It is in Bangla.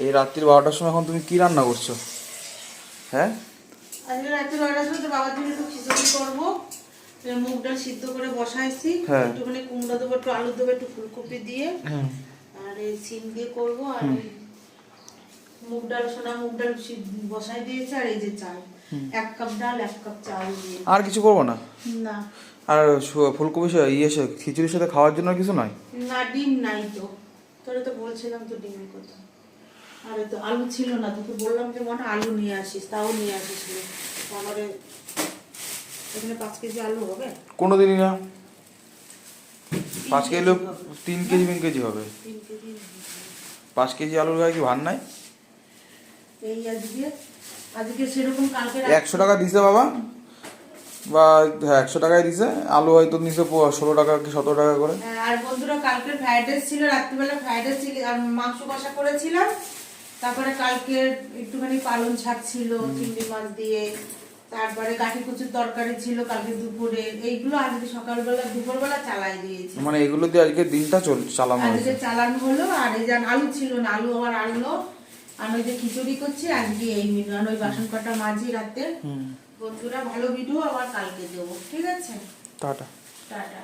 এই রাত্রির 12টার সময় এখন তুমি কি রান্না করছো? হ্যাঁ, আজকে রাত্রি 12টার সময় তো বাবার জন্য একটু খিচুড়ি করবো। মুগ ডাল সিদ্ধ করে বসাইছি, একটুখানি কুমড়ো দেবো, একটু আলু দেবো, একটু ফুলকপি দিয়ে, আর এই সিম দিয়ে করবো। আর মুগ ডাল, সোনা মুগ ডাল বসাই দিয়েছে। আর এই যে চাল, 1 কাপ ডাল 1 কাপ চাল দিয়ে। আর কিছু করবো না? না আর ফুলকপি খিচুড়ির সাথে খাওয়ার জন্য কিছু নয়? না, ডিম নাই তো, তোরে তো বলছিলাম তো ডিমের কথা। আর তো আলু ছিল না, তোকে বললাম যে মনে আলু নিয়ে আসিস, তাও নিয়ে আসিস নি। আমারে এখানে 5 কেজি আলু হবে? কোনোদিনই না। 5 কেজি 3 কেজি 3 কেজি হবে। 3 কেজি 5 কেজি আলুর গায়ে কি ভার নাই? এই আজকে সেরকম কালকে 100 টাকা দিছে বাবা, বা হ্যাঁ 100 টাকায় দিছে। আলু হয়তো নিচে 16 টাকা কি 17 টাকা করে। আর বন্ধুরা, কালকে ফ্রাইড রাইস ছিল, রাত্রিবেলা ফ্রাইড রাইস ছিল আর মাংস কষা করেছিলাম। তারপরে কালকে একটুখানি পালং শাক ছিল চিংড়ি মাছ দিয়ে, তারপরে কাঠি কুচুর তরকারি ছিল কালকে দুপুরে। এইগুলো আজকে সকালবেলা দুপুরবেলা চালাই দিয়েছি। মানে এগুলো দিয়ে আজকে দিনটা চালানো আজকে হয়েছে। চালানো হলো। আর এই যে আলু ছিল না, আলু আবার আনলো। আমি ওই যে খিচুড়ি করছি আজকে, এই মিলন ওই বাসন কটা মাঝি রাতে। বন্ধুরা, ভালো ভিডিও আবার কালকে দেবো, ঠিক আছে? টাটা। টাটা।